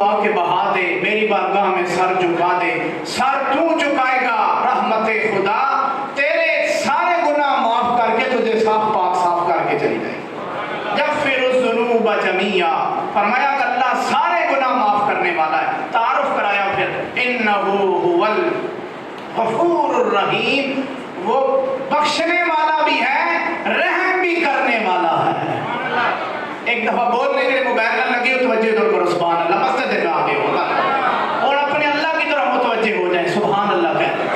کے بہا دے، میری بارگاہ میں سر جھکا دے، سر تو جھکائے گا رحمت خدا تیرے سارے گناہ معاف کر کے تجھے صاف پاک صاف کر کے چلی جائے۔ یغفر الذنوب جميعا، فرمایا کہ اللہ سارے گناہ معاف کرنے والا ہے۔ تعارف کرایا پھر انہ هو الغفور الرحیم، وہ بخشنے والا بھی ہے رحم بھی کرنے والا ہے۔ ایک دفعہ بولنے کے لیے موبائل نہ لگی ہو توجہ ادھر کرو، سبحان اللہ، مسجد میں آگے ہوگا اور اپنے اللہ کی طرف متوجہ ہو جائیں، سبحان اللہ کہتے ہیں۔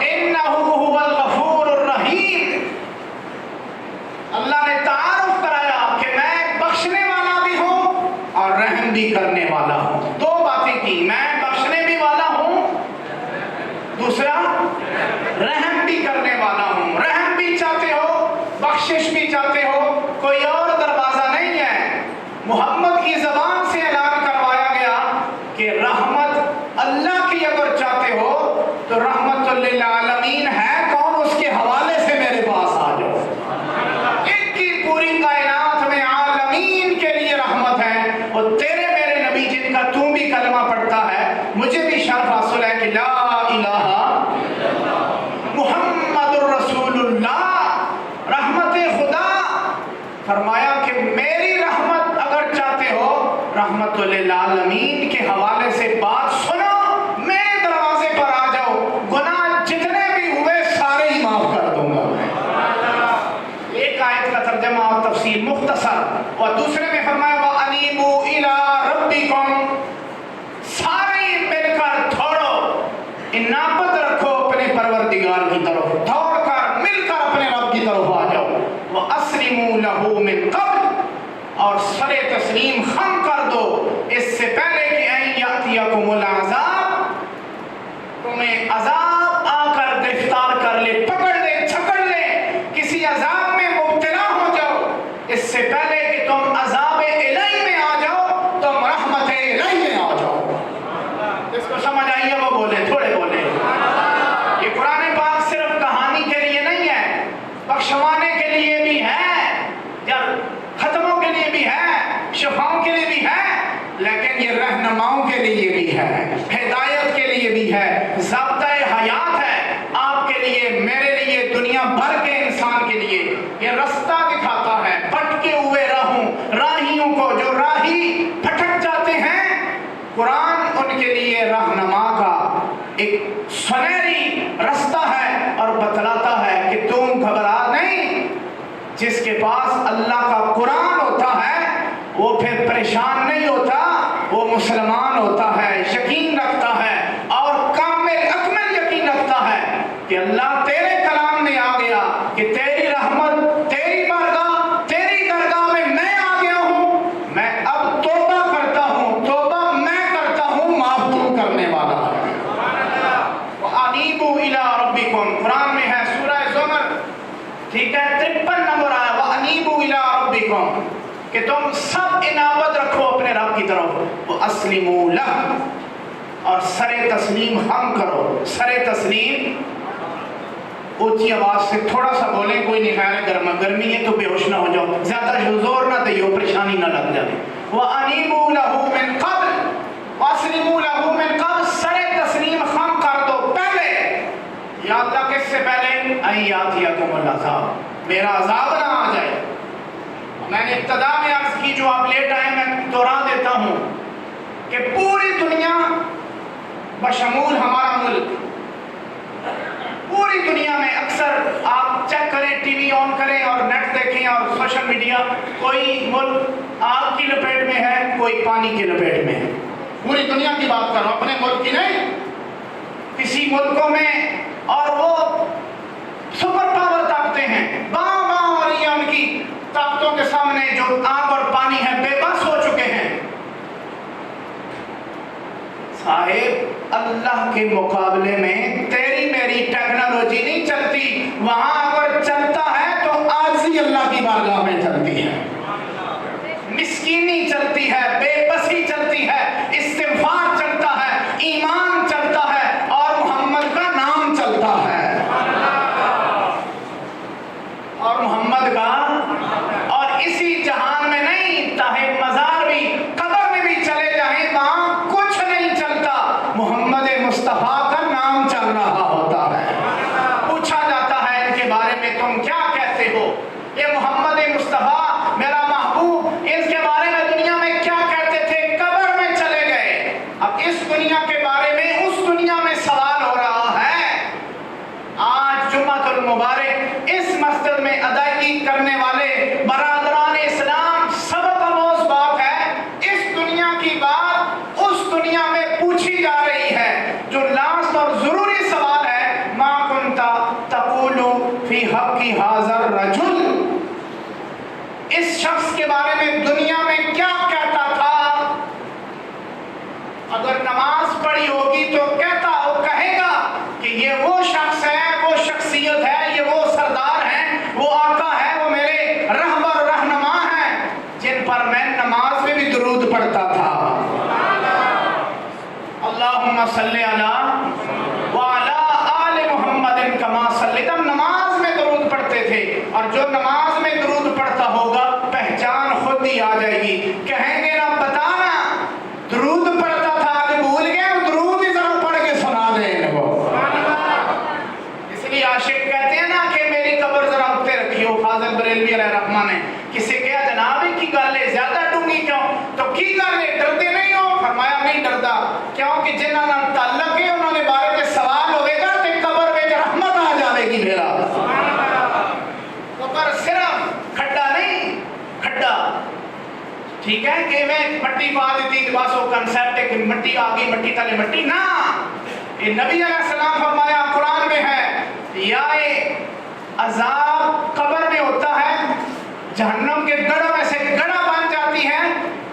انہ هو الغفور الرحیم، اللہ نے تعارف کرایا کہ میں بخشنے والا بھی ہوں اور رحم بھی کرنے والا ہوں۔ دو باتیں کی، میں بخشنے بھی والا ہوں، دوسرا رحم بھی کرنے والا ہوں۔ رحم بھی چاہتے ہو، بخشش بھی چاہتے ہو، کوئی اور دروازہ نہیں ہے۔ محمد کی زبان سے اعلان کروایا گیا کہ رحمت اللہ کی اگر چاہتے ہو تو رحمت للعالمین ہے کون، اس کے حوالے سے میرے پاس آ جاؤ۔ ایک کی پوری کائنات میں عالمین کے لیے رحمت ہے، اور تیرے میرے نبی جن کا تو بھی کلمہ پڑھتا ہے، مجھے بھی شرف حاصل ہے کہ لا الہ محمد الرسول اللہ، رحمت خدا۔ فرمایا کہ میری رحمت اگر چاہتے ہو رحمت للعالمین کے حوالے سے بات سنو، میرے دروازے پر آ جاؤ، گناہ جتنے بھی ہوئے سارے ہی معاف کر دوں گا میں۔ ایک آیت کا ترجمہ اور تفسیر مختصر، اور دوسرے میں فرمایا وَأَنِيبُوا إِلَىٰ رَبِّكُمْ، سارے مل کر دوڑو، انابت رکھو اپنے پروردگار کی طرف، دوڑ کر مل کر اپنے رب کی طرف آ جاؤ۔ وَأَسْلِمُوا لَهُ مِن قَبْلِ، اور سر تسلیم خم کر دو اس سے پہلے کہ اَن يَأْتِيَكُمُ الْعَذَابُ، تمہیں عذاب آ کر گرفتار کر لے، پکڑ لے، چھکڑ لے، کسی عذاب میں مبتلا ہو جاؤ، اس سے پہلے کہ تم عذاب الہی میں آ جاؤ تم رحمت الہی میں آ جاؤ۔ اس کو سمجھ آئیے وہ بولے، تھوڑے بولے۔ یہ قرآن پاک صرف کہانی کے لیے نہیں ہے، بخشوانے کے لیے بھی ہے، ختموں کے لیے بھی ہے، شفاؤں کے لیے بھی ہے، لیکن یہ رہنماؤں کے لیے بھی ہے، ہدایت کے لیے بھی ہے، ضابطۂ حیات ہے آپ کے لیے، میرے لیے، دنیا بھر کے انسان کے لیے۔ یہ رستہ دکھاتا ہے بھٹکے ہوئے راہیوں کو، جو راہی بھٹک جاتے ہیں، قرآن ان کے لیے رہنما کا ایک سنہری رستہ ہے اور بتلاتا ہے کہ تم گھبرا نہیں۔ جس کے پاس اللہ کا قرآن ہوتا ہے وہ پھر پریشان نہیں ہوتا، وہ مسلمان ہوتا ہے، یقین رکھتا ہے اور کامل اکمل یقین رکھتا ہے کہ اللہ تیرے کلام میں آ گیا کہ تیری رحمت، تیری بارگاہ، تیری درگاہ میں آ گیا ہوں، میں اب توبہ کرتا ہوں، توبہ میں کرتا ہوں، معاف تو کرنے والا ہے۔ وَأَنِيبُوا إِلَىٰ رَبِّكُمْ، قرآن میں ہے سورہ زمر، ٹھیک ہے، 53 نمبر آیا وَأَنِيبُوا إِلَىٰ رَبِّكُمْ، کہ تم سب انابت رکھو اپنے رب کی طرف، وَأَسْلِمُوا لَهُ، اور سر تسلیم ہم کرو۔ سر تسلیم اونچی آواز سے تھوڑا سا بولیں، کوئی نہیں خیال ہے گرمی ہے تو بے ہوش نہ ہو جاؤ، زیادہ زور نہ دیو، پریشانی نہ لگ جائے۔ وَأَنِيبُوا لَهُ مِن قَبْلِ وَأَسْلِمُوا لَهُ مِن قَبْلِ، سر تسلیم ہم کر دو پہلے، یا اللہ کس سے پہلے، اَن يَأْتِيَكُمُ الْعَذَابُ، میرا عذاب نہ آ جائے۔ میں نے ابتدا میں عرض کی، جو آپ لیٹ آئے میں دہرا دیتا ہوں کہ پوری دنیا بشمول ہمارا ملک، پوری دنیا میں اکثر آپ چیک کریں، ٹی وی آن کریں اور نیٹ دیکھیں اور سوشل میڈیا، کوئی ملک آگ کی لپیٹ میں ہے، کوئی پانی کی لپیٹ میں ہے۔ پوری دنیا کی بات کر رہا ہوں، اپنے ملک کی نہیں۔ کسی ملکوں میں، اور وہ سپر پاور طاقتیں ہیں، باں ہو رہی ہیں، ان کی طاقتوں کے سامنے جو آگ اور پانی ہے بے بس ہو چکے ہیں۔ صاحب اللہ کے مقابلے میں تیری میری ٹیکنالوجی نہیں چلتی، وہاں اگر چلتا ہے تو عاجزی اللہ کی بارگاہ میں چلتی ہے، مسکینی چلتی ہے، بے بسی چلتی ہے، استغفار چلتا ہے، ایمان چلتا ہے اور محمد کا نام چلتا ہے، اور محمد کا، اور اسی جہان میں نہیں، تاہے مزار بھی، قبر میں بھی چلے جائیں، اللہم صلی علی وعلی آل محمد کما صلیت. ہم نماز میں درود پڑھتے تھے اور جو نماز میں درود پڑھتا ہوگا پہچان خود ہی آ جائے گی. کہیں گے نا بتانا درود پڑھتا تھا آج بھول گیا, درود ہی ذرا پڑھ کے سنا دیں ان کو. اس لیے عاشق کہتے ہیں نا کہ میری قبر ذرا اتنے رکھیو. فاضل بریلوی علیہ الرحمہ نے کسی کہا جناب کی گل ہے زیادہ ڈونگی کیوں, تو کی گل ہے ڈرتے نہیں ہو؟ فرمایا نہیں ڈردا, کیونکہ جنہاں نال تعلق ہے انہوں نے بارے کے سوال ہوئے گا تے قبر میں رحمت آ جاوے گی. میرا قبر صرف کھڈا نہیں, کھڈا ٹھیک ہے کہ میں مٹی پا دیتی بس وہ کنسپٹ ہے کہ مٹی آ گئی مٹی تلے مٹی نہ. یہ نبی علیہ السلام فرمایا قرآن میں ہے یا عذاب قبر میں ہوتا ہے, جہنم کے گڑھوں میں سے گڑھا بن جاتی ہے,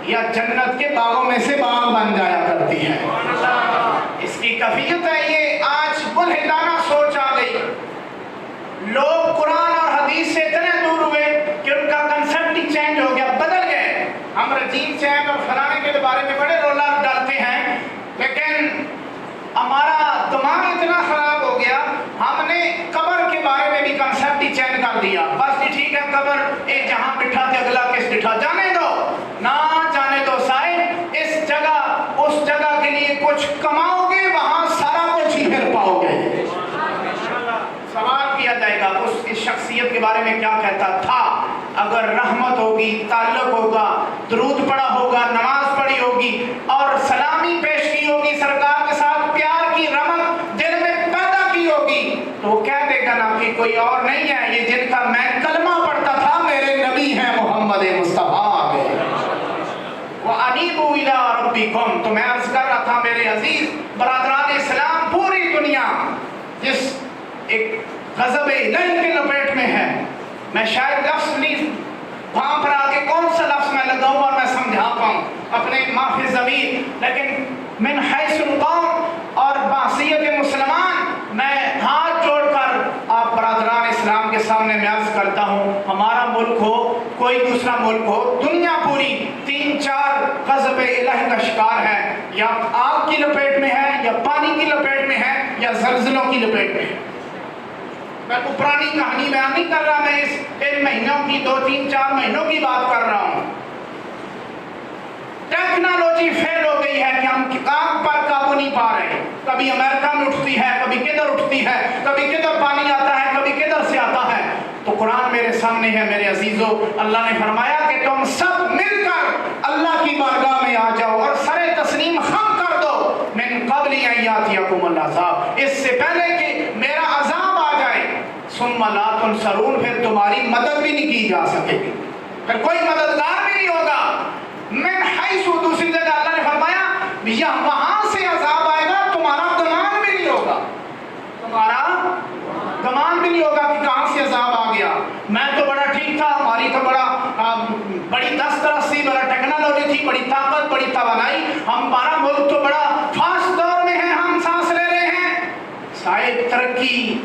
یا جنت کے باغوں میں سے باغ بن جایا کرتی ہے. اس کی کیفیت ہے یہ. آج ملحدانہ سوچ آ گئی, لوگ قرآن اور حدیث سے اتنے دور ہوئے کہ ان کا کنسپٹ ہی چینج ہو گیا, بدل گئے. ہم رجیم چینج اور فلانے کے بارے میں بڑے رولا ڈالتے ہیں, لیکن ہمارا دماغ اتنا خراب ہو گیا ہم نے قبر کے بارے میں بھی کنسپٹ ہی چینج کر دیا. بس جی ٹھیک ہے قبر ایک جہاں بٹھا تھے اگلا کس بٹھا, جانے دو نہ جانے دو صاحب. اس جگہ اس جگہ کے لیے کچھ کماؤ گے وہاں سارا کچھ ہی پھر پاؤ گے. سوال کیا جائے گا اس شخصیت کے بارے میں کیا کہتا تھا. اگر رحمت ہوگی, تعلق ہوگا, درود پڑھا ہوگا, نماز پڑھی ہوگی اور سلامی پیش کی ہوگی, سرکار کے ساتھ پیار کی رمق دل میں پیدا کی ہوگی, تو وہ کہہ دے گا نا کہ کوئی اور نہیں ہے, یہ جن کا میں کلمہ پڑھتا تھا میرے نبی ہیں محمد مصطفیٰ کے. وَأَنِيبُوا إِلَىٰ رَبِّكُمْ. تو میں عرض کر رہا تھا میرے عزیز برادران اسلام, پوری دنیا جس ایک غضب الہی کے لپیٹ میں ہے, میں شاید لفظ نہیں بھانپ رہا کہ کون سا لفظ میں لگاؤں اور میں سمجھا پاؤں اپنے معافی ضمیر, لیکن من حیث القوم اور بحثیت مسلمان میں ہاتھ جوڑ کر آپ برادران اسلام کے سامنے میں عرض کرتا ہوں, ہمارا ملک ہو کوئی دوسرا ملک ہو, دنیا پوری 3-4 غضب الہی کا شکار ہے, یا آگ کی لپیٹ میں ہے, یا پانی کی لپیٹ میں ہے, یا زلزلوں کی لپیٹ میں ہے. میں کو پرانی کہانی بیان نہیں کر رہا, میں اس ان مہینوں کی 2-3-4 مہینوں کی بات کر رہا ہوں. ٹیکنالوجی فیل ہو گئی ہے کہ ہم آگ پر قابو نہیں پا رہے. کبھی امریکہ میں اٹھتی ہے, کبھی کدھر اٹھتی ہے, کبھی کدھر پانی آتا ہے, کبھی کدھر سے آتا ہے. تو قرآن میرے سامنے ہے میرے عزیزو, اللہ نے فرمایا کہ تم سب مل کر اللہ کی بارگاہ میں آ جاؤ اور سر تسلیم خم کر دو من قبل ان یاتیکم العذاب, اس سے پہلے کہ میرا عذاب آ جائے. ثم لا تنصرون, پھر تمہاری مدد بھی نہیں کی جا سکے گی, پھر کوئی مددگار بھی نہیں ہوگا. من حیث, دوسری جگہ اللہ نے فرمایا وہاں سے عذاب آئے گا, تمہارا گمان بھی نہیں ہوگا, تمہارا گمان بھی نہیں ہوگا کہ کہاں سے عذاب آ گیا. میں تو بڑا ٹھیک تھا, ہماری تو بڑی دسترسی, بڑا ٹیکنالوجی تھی, بڑی طاقت, بڑی توانائی, ہمارا ملک تو بڑا فاسٹ دور میں ہے, ہم سانس لے رہے ہیں. شاید ترقی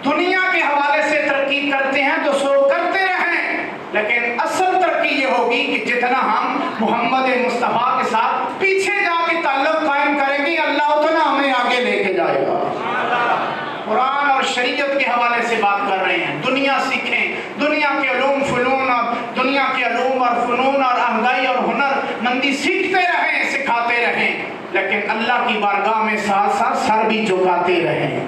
دنیا کے حوالے سے ترقی کرتے ہیں تو سو کرتے رہیں, لیکن اصل ترقی یہ ہوگی کہ جتنا ہم محمد مصطفیٰ کے ساتھ پیچھے جا کے تعلق قائم کریں گے, اللہ اتنا ہمیں آگے لے کے جائے گا. قرآن اور شریعت کے حوالے سے بات کر رہے ہیں. دنیا سیکھیں, دنیا کے علوم فنون اور دنیا کے علوم اور فنون اور آہنگائی اور ہنر مندی سیکھتے رہیں, سکھاتے رہیں, لیکن اللہ کی بارگاہ میں ساتھ ساتھ سر بھی جھکاتے رہیں.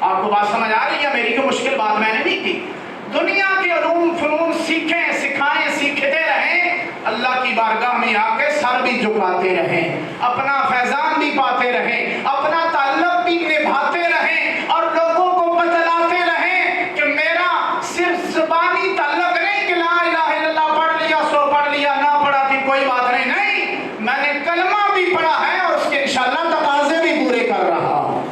آپ کو بات سمجھ آ رہی ہے میری؟ کوئی مشکل بات میں نے نہیں کی. دنیا کے علوم فنون سیکھیں, سکھائیں, سیکھتے رہیں, اللہ کی بارگاہ میں آ کے سر بھی جھکاتے رہیں, اپنا فیضان بھی پاتے رہیں, اپنا تعلق بھی نبھاتے رہیں, اور لوگوں کو بتلاتے رہیں کہ میرا صرف زبانی تعلق نہیں کہ لا الہ الا اللہ پڑھ لیا سو پڑھ لیا, نہ پڑھا کہ کوئی بات نہیں, میں نے کلمہ بھی پڑھا ہے اور اس کے انشاءاللہ تقاضے بھی پورے کر رہا ہوں.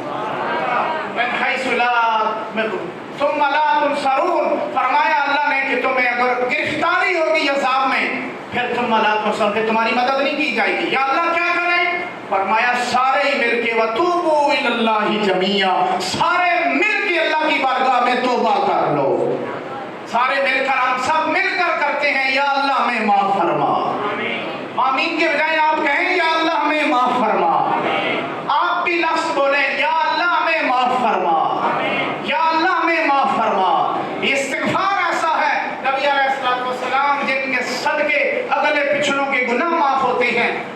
ثم لا تنصرون, فرمایا اللہ نے کہ تمہیں اگر گرفتاری ہوگی عذاب میں پھر تم لا تنصرون, پھر تمہاری مدد نہیں کی جائے گی. یا اللہ کیا کریں؟ فرمایا سارے ہی مل کے وتوبوا الی اللہ جميعا, سارے مل کے اللہ کی بارگاہ میں توبہ کر لو. سارے مل کر, ہم سب مل کر کرتے ہیں یا اللہ ہمیں معاف فرما. آمین کے بجائے آپ کہیں یا اللہ ہمیں معاف فرما. آپ بھی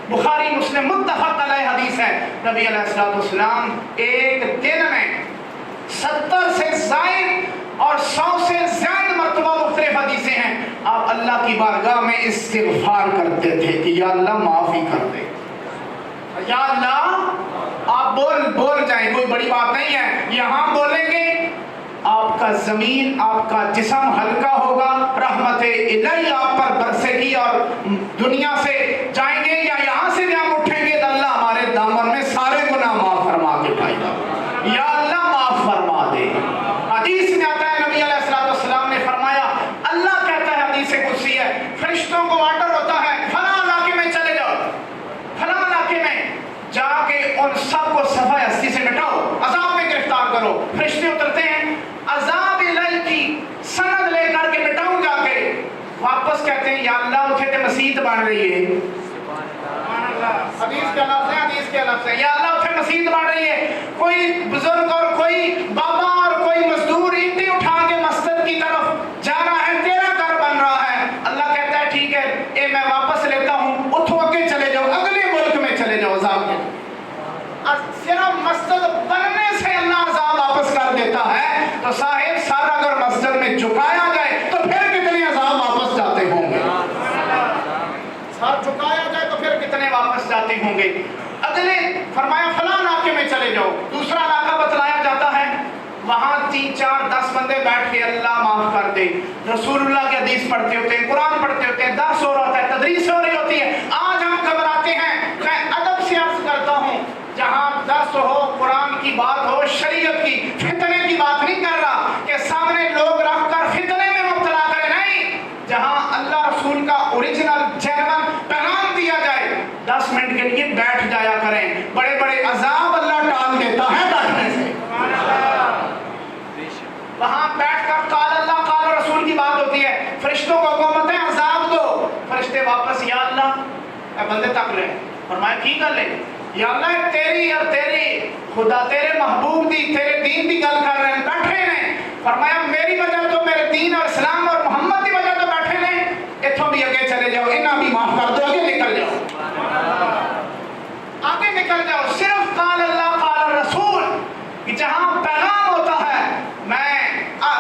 بخاری مسلم متفق علیہ حدیث ہے، نبی علیہ الصلوۃ والسلام ایک دن میں 70 سے زائد اور 100 سے زیادہ مرتبہ مختلف حدیثیں ہیں، آپ اللہ کی بارگاہ میں استغفار کرتے تھے کہ یا اللہ معافی کر دے، یا اللہ آپ بول جائیں، کوئی بڑی بات نہیں ہے، یہاں بولیں گے آپ کا زمین آپ کا جسم ہلکا ہوگا، رحمت الہی آپ پر برسے گی اور دنیا سے جائیں گے یا یہاں سے بھی ہم اٹھیں گے تو اللہ ہمارے دامن میں سارے گناہ معاف فرما کے پائے گا، یا اللہ معاف فرما دے۔ حدیث میں آتا ہے نبی علیہ الصلوۃ والسلام نے فرمایا، اللہ کہتا ہے حدیث قدسی ہے، فرشتوں کو آرڈر ہوتا ہے فلاں علاقے میں چلے جاؤ، فلاں علاقے میں جا کے ان سب کو صفحہ ہستی سے مٹاؤ، عذاب میں گرفتار کرو۔ فرشتے اترتے ہیں، عذاب الہی کی سند لے کر کے مٹاؤں جا کے، واپس کہتے ہیں یا اللہ اتھے تے مسیت بن رہی ہے، حدیث کے لفظ ہے، حدیث کے لفظ ہے، یا اللہ اتھے مسیت بن رہی ہے، کوئی بزرگ اور کوئی بابا اور کوئی مزدور اینٹیں اٹھا کے مسجد کی طرف جا رہا ہے، تیرا گھر بن رہا ہے، اللہ کہتا ہے ٹھیک ہے اے میں واپس لیتا ہوں، اٹھو آگے چلے جاؤ، اگلے ملک میں چلے جاؤ، عذاب کے صرف مسجد بننے سے اللہ عذاب واپس کر دیتا ہے، تو صاحب سارا اگر مسجد میں جھکایا جائے تو پھر کتنے عذاب واپس جاتے ہوں گے، سر جھکایا جائے تو پھر کتنے واپس جاتے ہوں گے۔ اگلے فرمایا فلاں علاقے میں چلے جاؤ، دوسرا علاقہ بتلایا جاتا ہے، وہاں 3 4 10 بندے بیٹھ کے اللہ معاف کر دے، رسول اللہ کی حدیث پڑھتے ہوتے ہیں، قرآن پڑھتے ہوتے ہیں، درس ہو رہا ہوتا ہے، تدریس ہو رہی ہوتی ہے، آج ہم گھبراتے ہیں، میں ادب سے عرض کرتا ہوں جہاں درس ہو، قرآن کی بات ہو، شریعت کی، فتنے کی بات نہیں کر رہا کہ سامنے لوگ رکھ کر فتنے میں مبتلا کرے، نہیں، جہاں اللہ رسول کا اوریجنل جینون پیغام دیا جائے 10 منٹ کے لیے بیٹھ جایا کریں، بڑے بڑے عذاب اللہ ٹال دیتا ہے بیٹھنے سے، وہاں بیٹھ کر قال اللہ قال رسول کی بات ہوتی ہے، فرشتوں کو حکومت ہے عذاب دو، فرشتے واپس یا اللہ بندے تک لیں، فرمایا کی کر لیں، یا اللہ تیری اور تیری خدا تیرے محبوب دی تیرے دین دی گل کر رہے ہیں بیٹھے ہیں، فرمایا میری وجہ تو میرے دین اور اسلام اور محمد کی وجہ تو بیٹھے ہیں، اتھوں بھی آگے چلے جاؤ، انہاں بھی معاف کر دو، آگے نکل جاؤ، آگے نکل جاؤ، صرف قال اللہ قال رسول کہ جہاں پیغام ہوتا ہے، میں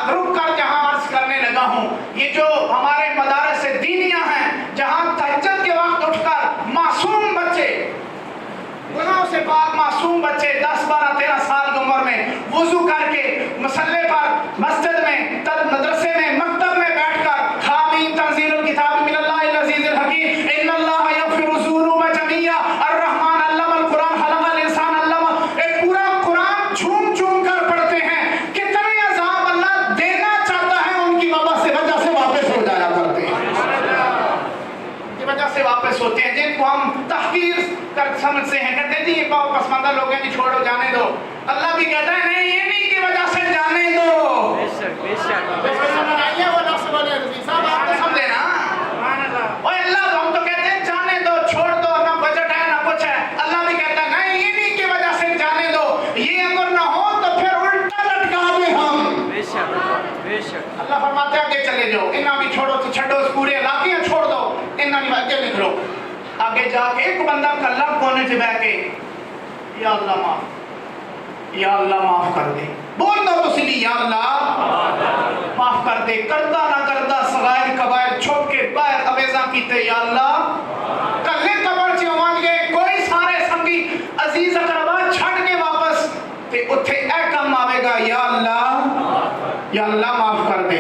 رک کر جہاں عرض کرنے لگا ہوں، یہ جو ہمارے مدارس دینیاں ہیں جہاں تہجد کے وقت اٹھ کر معصوم بچے، گناہوں سے پاک معصوم بچے 10 12 13 سال کی عمر میں وضو کر کے مصلے پر مسجد میں مدرسے میں مکتب میں بیٹھ کر حامیم تنزیل الکتاب من اللہ العزیز الحکیم ان اللہ یغفر الذنوب جميعا الرحمن علم القرآن خلق الانسان علمہ، ایک پورا قرآن جھوم جھوم کر پڑھتے ہیں، کتنے عذاب اللہ دینا چاہتا ہے ان کی وجہ سے واپس ہو جایا کرتے ہیں، کی وجہ سے واپس ہوتے ہیں، جن کو ہم تحقیر کر سمجھتے ہیں، کہتے ہیں جی یہ پسماندہ لوگ ہیں جی چھوڑو جانے دو، اللہ بھی کہتا ہے نہیں یہ نہیں کی وجہ سے جانے دو، بے شک وہ لفظ بولے رضی صاحب آپ تو سمجھے نا، اوہ اللہ ہم تو کہتے ہیں جانے دو چھوڑ دو، نہ بجٹ ہے نہ کچھ ہے، اللہ بھی کہتا ہے نہیں یہ نہیں کی وجہ سے جانے دو، یہ اگر نہ ہو تو پھر الٹا لٹکا دیں ہم، بے شک اللہ فرماتے ہیں آگے چلے جاؤ، انہاں بھی چھوڑو تو چھڑو، اس پورے علاقے چھوڑ دو، انہاں بھی آگے نکلو، آگے جا کے ایک بندہ کلہ کونے سے بیٹھ کے یا اللہ معاف یا اللہ معاف کر دے، بول دو تو سلی یا اللہ معاف کر دے، کرتا نہ کرتا صغائر کبائر چھوٹ کے باہر اویزاں کیتے یا اللہ کلے قبر چ آواں گے، کوئی سارے سنگی عزیز اقربا چھڑ کے واپس تے اتھے اے کم آوے گا یا اللہ معاف کر دے،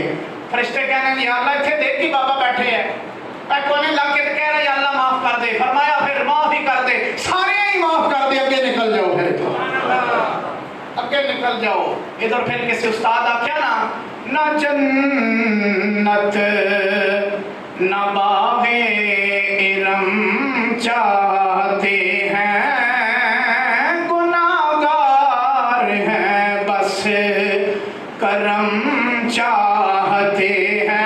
فرشتے کہنے یا اللہ اتھے دیکھ کی بابا بیٹھے ہیں، اے کونے لگ کے کہہ رہے یا اللہ معاف کر دے، فرمایا پھر معاف ہی کر دے، سارے ہی معاف کر دے، آگے نکل جاؤ، پھر آگے نکل جاؤ، ادھر پھر کسی استاد آکھیا نا، نہ جنت نہ باغ علم چاہتے ہیں، گناہگار ہیں بس کرم چاہتے ہیں،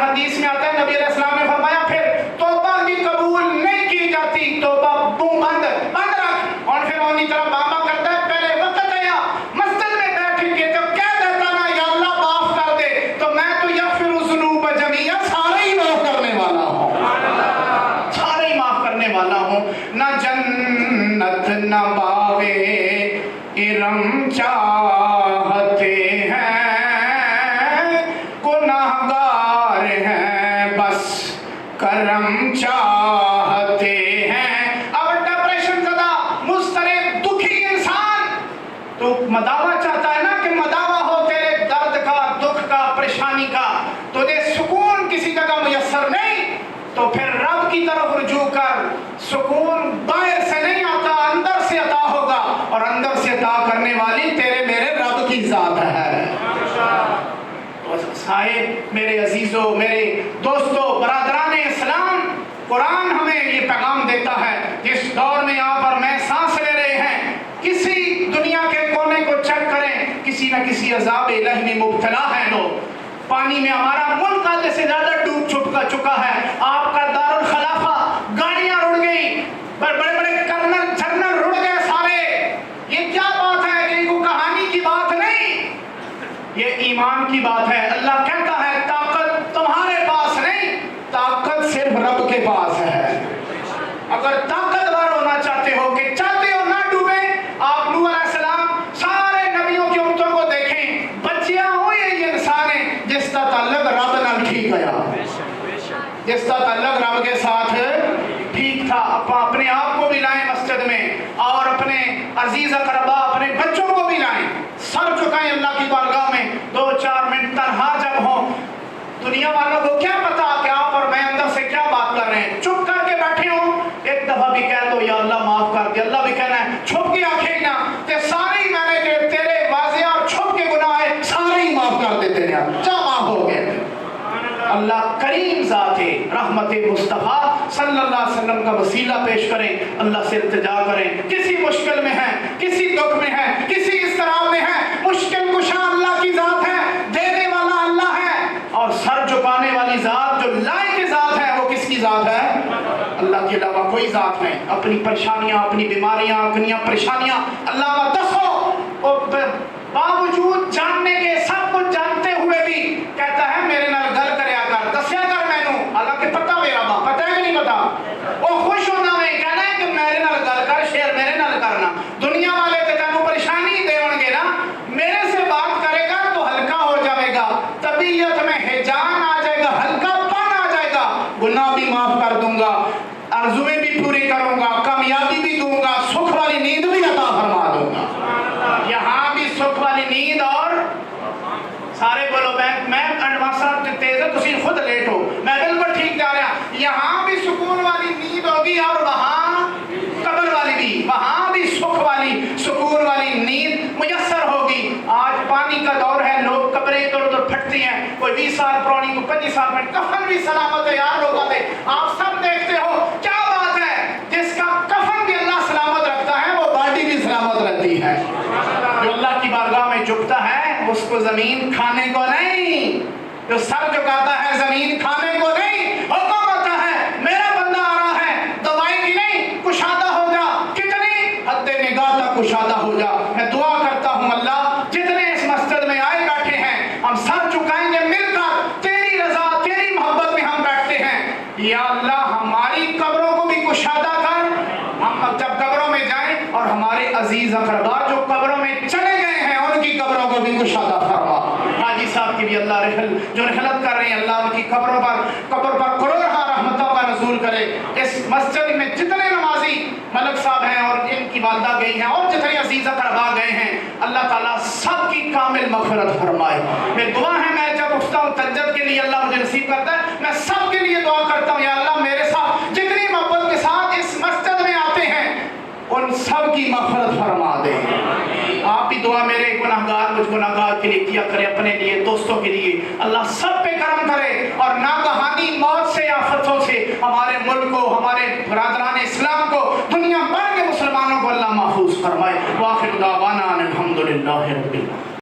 حدیث میں آتا ہے نبی علیہ السلام نے کرم چاہتے ہیں. اب ڈپریشن زدہ مضطرب دکھی انسان تو مداوع چاہتا ہے نا کہ مداوع ہو تیرے درد کا, دکھ کا, پریشانی کا. تجھے سکون کسی جگہ میسر نہیں تو پھر رب کی طرف رجوع کر. سکون باہر سے نہیں آتا, اندر سے عطا ہوگا, اور اندر سے عطا کرنے والی تیرے میرے رب کی ذات ہے. صاحب, میرے عزیزوں, میرے دوستوں, برادران اسلام, قرآن ہمیں یہ پیغام دیتا ہے. جس دور میں یہاں پر میں سانس لے رہے ہیں, کسی دنیا کے کونے کو چیک کریں, کسی نہ کسی عذاب الہی میں مبتلا ہیں لوگ. پانی میں ہمارا ملک آدھے سے زیادہ ڈوب چکا ہے. آپ کا دارالخلافہ گاڑیاں رڑ گئی, بڑے بڑے کرنل جنرل رڑ گئے سارے. یہ کیا بات ہے؟ یہ کوئی کہانی کی بات نہیں, یہ ایمان کی بات ہے. اللہ کہتا ہے طاقت تمہارے پاس نہیں, طاقت صرف رب کے پاس ہے. اگر طاقتور ہونا چاہتے ہو, کہ چاہتے ہو نہ ڈوبے, آپ نوح علیہ السلام سارے نبیوں کی امتوں کو دیکھیں, بچیاں ہوئی یہ انسان ہیں جس کا تعلق رب نال ٹھیک گیا, جس کا تعلق رب کے ساتھ ٹھیک تھا. اپنے آپ کو بھی لائیں مسجد میں, اور اپنے عزیز اقربا, اپنے بچوں کو بھی لائیں, سر چکائیں اللہ کی بارگاہ میں. 2-4 منٹ تنہا جب ہوں, دنیا والوں کو کیا پتا کہ آپ اور میں اندر سے کیا بات کر رہے ہیں. چپ کر کے بیٹھے ہوں, ایک دفعہ بھی کہہ دو یا اللہ معاف کر دے. اللہ بھی کہنا ہے چھپ کے آنکھیں نہ, کہ سارے میں نے جو تیرے واضح اور چھپ کے گناہ ہیں سارے ہی معاف کر دیتے ہیں, جا معاف ہو گئے. اللہ کریم ذات ہے, رحمت مصطفیٰ صلی اللہ علیہ وسلم کا وسیلہ پیش کریں, اللہ سے التجا کریں. کسی مشکل میں ہیں, کسی دکھ میں ہیں, کسی اضطراب میں ہیں, مشکل کشا اللہ کی ذات ہے, دینے والا اللہ ہے, اور سر جھکانے والی ذات جو لائق کی ذات ہے وہ کس کی ذات ہے؟ اللہ کے علاوہ کوئی ذات نہیں. اپنی پریشانیاں, اپنی بیماریاں, اپنی پریشانیاں اللہ دسو, باوجود جاننے کے, سب کچھ جانتے ہوئے بھی کہتا ہے میرے نال گل کریا کر, دسیا کر مینوں. حالانکہ پتہ میرا با پتہ ہے کہ نہیں پتا, وہ خوش ہونا میں کہنا ہے کہ میرے نال گل کر, شیئر میرے نال کرنا. دنیا والے تے تینوں پریشانی دیون گے نا, میرے سے بات کرے گا تو ہلکا ہو جائے گا, طبیعت میں ہیجان آ جائے گا, ہلکا پن آ جائے گا. گناہ بھی معاف کر دوں گا, آرزویں بھی پوری کروں گا, کامیابی بھی دوں گا, سکھ والی نیند بھی عطا فرما دوں گا. یہاں بھی سکھ والی نیند, اور سارے بولو میں انڈواسا تیز ہے, تسی خود لیٹ ہو, میں بالکل ٹھیک جا رہا. یہاں بھی سکون والی نیند ہوگی, اور وہاں قبر والی بھی, وہاں بھی سکھ والی سکون والی نیند میسر ہوگی. آج پانی کا دور ہے, لوگ قبریں ادھر ادھر پھٹتی ہیں, کوئی 20 سال پرانی, کوئی 25 سال پرانی. کفن بھی سلامت ہے یار لوگوں سے, آپ سب دیکھتے ہو. کیا بات ہے, جس کا کفن بھی اللہ سلامت رکھتا ہے وہ باڈی بھی سلامت رہتی ہے. جو اللہ کی بارگاہ میں جھکتا ہے اس کو زمین کھانے کو نہیں, جو سر جھکاتا ہے زمین کھانے کو نہیں. حکم ہوتا ہے میرا بندہ آ رہا ہے, دوائی کی نہیں, کشادہ ہو جا, کتنی حد نگاہ تک کشادہ ہو جا. میں دعا کرتا ہوں اللہ جتنے اس مسجد میں آئے بیٹھے ہیں, ہم سر چکائیں گے مل کر, تیری رضا تیری محبت میں ہم بیٹھتے ہیں. یا اللہ ہماری قبروں کو بھی کشادہ کر, ہم جب قبروں میں جائیں, اور ہمارے عزیز اقربا جو قبروں میں چلے گئے ہیں ان کی قبروں کو بھی کشادہ فرما. حاجی صاحب کی بھی اللہ جو رحلت کر رہے ہیں, اللہ ان کی قبر پر کروڑہا رحمتوں کا نزول کرے. اس مسجد میں جتنے نمازی ملک صاحب ہیں اور ان کی والدہ گئی ہیں, اور جتنے عزیز اقربا گئے ہیں, اللہ تعالیٰ سب کی کامل مغفرت فرمائے. میں دعا ہے, میں جب اٹھتا ہوں تہجد کے لیے اللہ مجھے نصیب کرتا ہے, میں سب کے لیے دعا کرتا ہوں, یا اللہ میرے ساتھ جتنی محبت کے ساتھ اس مسجد میں آتے ہیں ان سب کی مغفرت فرما دے. آپ بھی دعا میرے گناہگار مجھ گناہگار کے لیے کیا کرے, اپنے لیے, دوستوں کے لیے. اللہ سب پہ کرم کرے, اور ناگہانی موت سے, آفتوں سے ہمارے ملک کو, ہمارے برادران اسلام کو, دنیا بھر کے مسلمانوں کو اللہ محفوظ فرمائے. وآخر دعوانا الحمدللہ رب العالمین.